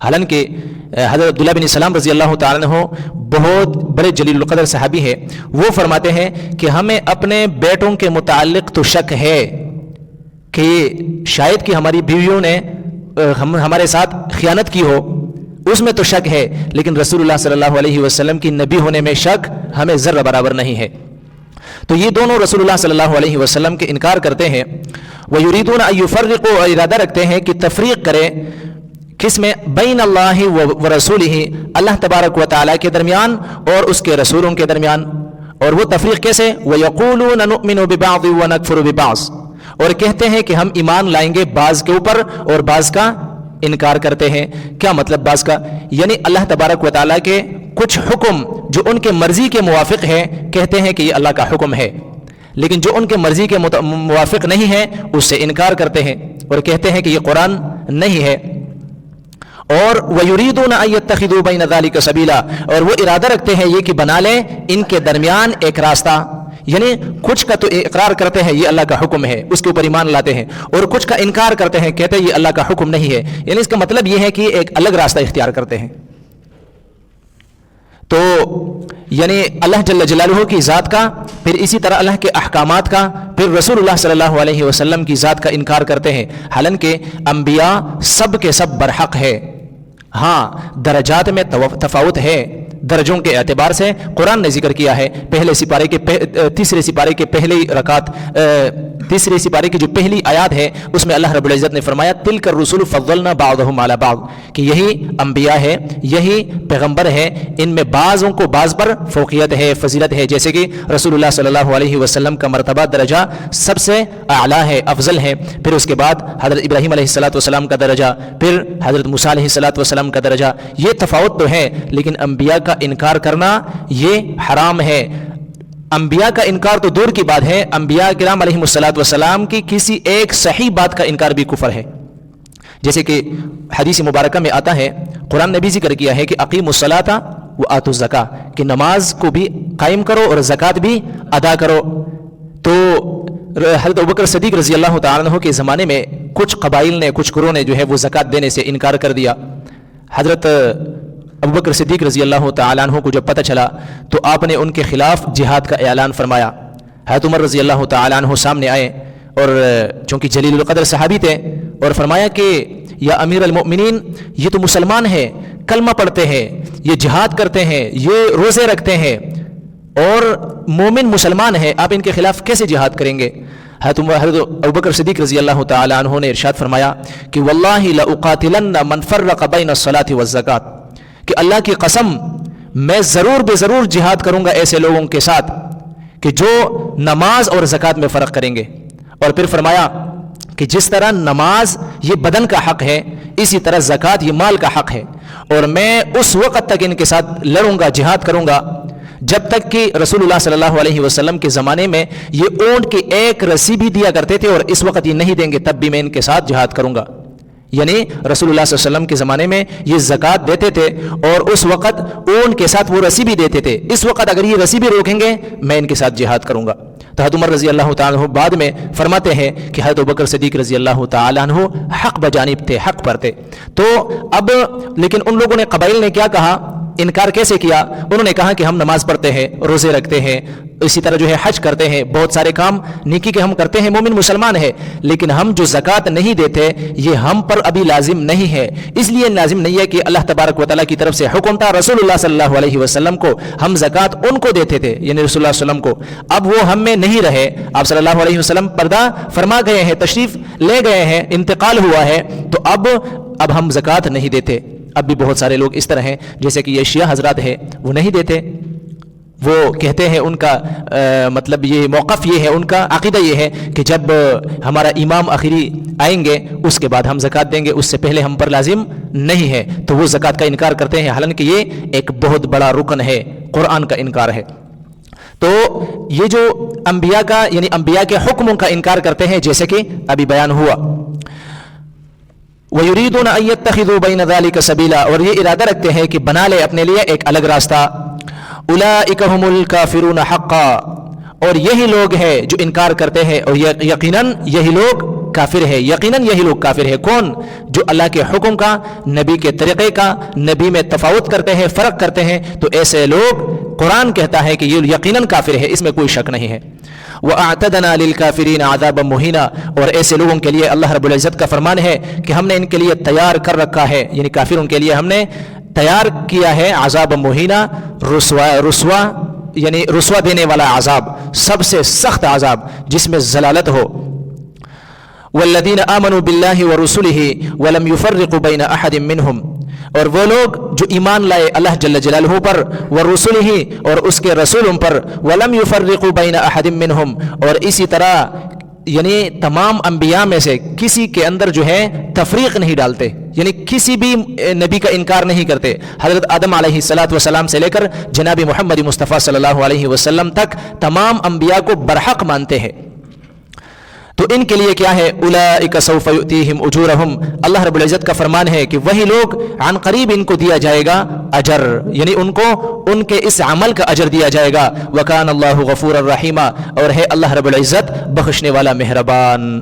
حالانکہ حضرت عبداللہ بن سلام رضی اللہ تعالیٰ عنہ بہت بڑے جلیل القدر صحابی ہے، وہ فرماتے ہیں کہ ہمیں اپنے بیٹوں کے متعلق تو شک ہے کہ شاید کہ ہماری بیویوں نے ہمارے ساتھ خیانت کی ہو، اس میں تو شک ہے، لیکن رسول اللہ صلی اللہ علیہ وسلم کی نبی ہونے میں شک ہمیں ذرہ برابر نہیں ہے۔ تو یہ دونوں رسول اللہ صلی اللہ علیہ وسلم کے انکار کرتے ہیں۔ وَيُرِيدُونَ أَن يُفَرِّقُوا، اور ارادہ رکھتے ہیں کہ تفریق کرے کس میں؟ بین اللہ ورسولہ، اللہ تبارک و تعالیٰ کے درمیان اور اس کے رسولوں کے درمیان۔ اور وہ تفریق کیسے؟ وَيَقُولُونَ نُؤْمِنُ بِبَعْضٍ وَنَكْفُرُ بِبَعْضٍ، اور کہتے ہیں کہ ہم ایمان لائیں گے بعض کے اوپر اور بعض کا انکار کرتے ہیں۔ کیا مطلب بعض کا؟ یعنی اللہ تبارک و تعالیٰ کے کچھ حکم جو ان کے مرضی کے موافق ہے کہتے ہیں کہ یہ اللہ کا حکم ہے، لیکن جو ان کے مرضی کے موافق نہیں ہے اس سے انکار کرتے ہیں اور کہتے ہیں کہ یہ قرآن نہیں ہے۔ اور وَيُرِيدُونَ أَن يَتَّخِذُوا بَيْنَ ذَلِكَ سَبِيلًا، اور وہ ارادہ رکھتے ہیں یہ کہ بنا لیں ان کے درمیان ایک راستہ، یعنی کچھ کا تو اقرار کرتے ہیں یہ اللہ کا حکم ہے، اس کے اوپر ایمان لاتے ہیں، اور کچھ کا انکار کرتے ہیں، کہتے ہیں یہ اللہ کا حکم نہیں ہے، یعنی اس کا مطلب یہ ہے کہ ایک الگ راستہ اختیار کرتے ہیں۔ تو یعنی اللہ جل جلالہ کی ذات کا، پھر اسی طرح اللہ کے احکامات کا، پھر رسول اللہ صلی اللہ علیہ وسلم کی ذات کا انکار کرتے ہیں، حالانکہ انبیاء سب کے سب برحق ہے۔ ہاں درجات میں تفاوت ہے، درجوں کے اعتبار سے قرآن نے ذکر کیا ہے۔ پہلے سپارے کے تیسرے سپارے کے پہلی رکعت، تیسرے سپارے کی جو پہلی آیات ہے اس میں اللہ رب العزت نے فرمایا تلک الرسل فضلنا بعضهم علی بعض، کہ یہی انبیاء ہے، یہی پیغمبر ہے، ان میں بعضوں کو بعض پر فوقیت ہے، فضیلت ہے، جیسے کہ رسول اللہ صلی اللہ علیہ وسلم کا مرتبہ درجہ سب سے اعلیٰ ہے، افضل ہے، پھر اس کے بعد حضرت ابراہیم علیہ السلام کا درجہ، پھر حضرت موسیٰ علیہ السلام کا درجہ۔ یہ تفاوت تو ہے، لیکن انبیاء کا انکار کرنا یہ حرام ہے۔ انبیاء کا انکار تو دور کی بات ہے، انبیاء کرام علیہ السلام کی کسی ایک صحیح بات کا انکار بھی کفر ہے، جیسے کہ حدیث مبارکہ میں آتا ہے، قرآن نے بھی ذکر کیا ہے کہ اقیموا الصلاۃ وآتوا الزکاۃ، کہ نماز کو بھی قائم کرو اور زکوٰۃ بھی ادا کرو۔ تو حضرت ابوبکر صدیق رضی اللہ تعالیٰ عنہ کے زمانے میں کچھ قبائل نے، کچھ گروہ نے جو ہے وہ زکوٰۃ دینے سے انکار کر دیا۔ حضرت ابوبکر صدیق رضی اللہ تعالیٰ عنہ کو جب پتہ چلا تو آپ نے ان کے خلاف جہاد کا اعلان فرمایا۔ حضرت عمر رضی اللہ تعالیٰ عنہ سامنے آئے، اور چونکہ جلیل القدر صحابی تھے، اور فرمایا کہ یا امیر المؤمنین، یہ تو مسلمان ہے، کلمہ پڑھتے ہیں، یہ جہاد کرتے ہیں، یہ روزے رکھتے ہیں، اور مومن مسلمان ہے، آپ ان کے خلاف کیسے جہاد کریں گے؟ حضرت ابوبکر صدیق رضی اللہ تعالیٰ عنہ نے ارشاد فرمایا کہ واللہ لأقاتلن من فرق بین الصلاۃ والزکاۃ، کہ اللہ کی قسم میں ضرور بے ضرور جہاد کروں گا ایسے لوگوں کے ساتھ کہ جو نماز اور زکوٰۃ میں فرق کریں گے۔ اور پھر فرمایا کہ جس طرح نماز یہ بدن کا حق ہے، اسی طرح زکوٰۃ یہ مال کا حق ہے، اور میں اس وقت تک ان کے ساتھ لڑوں گا، جہاد کروں گا جب تک کہ رسول اللہ صلی اللہ علیہ وسلم کے زمانے میں یہ اونٹ کی ایک رسی بھی دیا کرتے تھے، اور اس وقت یہ نہیں دیں گے تب بھی میں ان کے ساتھ جہاد کروں گا۔ یعنی رسول اللہ صلی اللہ علیہ وسلم کے زمانے میں یہ زکوٰۃ دیتے تھے، اور اس وقت اونٹ کے ساتھ وہ رسی بھی دیتے تھے، اس وقت اگر یہ رسی بھی روکیں گے میں ان کے ساتھ جہاد کروں گا۔ تو حضرت عمر رضی اللہ تعالیٰ عنہ بعد میں فرماتے ہیں کہ حضرت ابوبکر صدیق رضی اللہ تعالیٰ عنہ حق بجانب تھے، حق پر تھے۔ تو اب لیکن ان لوگوں نے، قبائل نے کیا کہا، انکار کیسے کیا؟ انہوں نے کہا کہ ہم نماز پڑھتے ہیں، روزے رکھتے ہیں، اسی طرح جو ہے حج کرتے ہیں، بہت سارے کام نیکی کے ہم کرتے ہیں، مومن مسلمان ہے، لیکن ہم جو زکوٰۃ نہیں دیتے یہ ہم پر ابھی لازم نہیں ہے۔ اس لیے لازم نہیں ہے کہ اللہ تبارک و تعالیٰ کی طرف سے حکم تھا رسول اللہ صلی اللہ علیہ وسلم کو، ہم زکوٰۃ ان کو دیتے تھے، یعنی رسول اللہ صلی اللہ علیہ وسلم کو۔ اب وہ ہم میں نہیں رہے، آپ صلی اللہ علیہ وسلم پردہ فرما گئے ہیں، تشریف لے گئے ہیں، انتقال ہوا ہے، تو اب ہم زکوٰۃ نہیں دیتے۔ اب بھی بہت سارے لوگ اس طرح ہیں، جیسے کہ یہ شیعہ حضرات ہے، وہ نہیں دیتے، وہ کہتے ہیں، ان کا مطلب یہ موقف یہ ہے، ان کا عقیدہ یہ ہے کہ جب ہمارا امام آخری آئیں گے اس کے بعد ہم زکوٰۃ دیں گے، اس سے پہلے ہم پر لازم نہیں ہے، تو وہ زکوٰۃ کا انکار کرتے ہیں، حالانکہ یہ ایک بہت بڑا رکن ہے، قرآن کا انکار ہے۔ تو یہ جو انبیاء کا، یعنی انبیاء کے حکموں کا انکار کرتے ہیں، جیسے کہ ابھی بیان ہوا، وَيُرِيدُونَ أَن يَتَّخِذُوا بَيْنَ ذَلِكَ سَبِيلًا، اور یہ ارادہ رکھتے ہیں کہ بنا لے اپنے لیے ایک الگ راستہ۔ أُولَئِكَ هُمُ الْكَافِرُونَ حَقًّا، اور یہی لوگ ہیں جو انکار کرتے ہیں، اور یقیناً یہی لوگ کافر ہے، یقیناً یہی لوگ کافر ہے۔ کون؟ جو اللہ کے حکم کا، نبی کے طریقے کا، نبی میں تفاوت کرتے ہیں، فرق کرتے ہیں، تو ایسے لوگ قرآن کہتا ہے کہ یہ یقیناً کافر ہے، اس میں کوئی شک نہیں ہے۔ وَأَعْتَدْنَا لِلْكَافِرِينَ عَذَابًا مُهِينًا، اور ایسے لوگوں کے لیے اللہ رب العزت کا فرمان ہے کہ ہم نے ان کے لیے تیار کر رکھا ہے، یعنی کافروں کے لیے ہم نے تیار کیا ہے عذاب مہینہ، رسوا یعنی رسوا دینے والا عذاب، سب سے سخت عذاب جس میں ضلالت ہو۔ والذین آمنوا باللہ ورسلہ ولم یفرقوا بین احد منہم، اور وہ لوگ جو ایمان لائے اللہ جل جلالہ پر، ورسلہ اور اس کے رسولوں پر، ولم یفرقوا بین احد منہم، اور اسی طرح یعنی تمام انبیاء میں سے کسی کے اندر جو ہے تفریق نہیں ڈالتے، یعنی کسی بھی نبی کا انکار نہیں کرتے۔ حضرت آدم علیہ السلام سے لے کر جناب محمد مصطفیٰ صلی اللہ علیہ وسلم تک تمام انبیاء کو برحق مانتے ہیں۔ تو ان کے لیے کیا ہے؟ اولئک سوف یؤتیہم اجورہم، اللہ رب العزت کا فرمان ہے کہ وہی لوگ عن قریب ان کو دیا جائے گا اجر، یعنی ان کو ان کے اس عمل کا اجر دیا جائے گا۔ وکان اللہ غفور الرحیم، اور ہے اللہ رب العزت بخشنے والا مہربان۔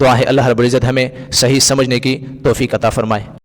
دعا ہے اللہ رب العزت ہمیں صحیح سمجھنے کی توفیق عطا فرمائے۔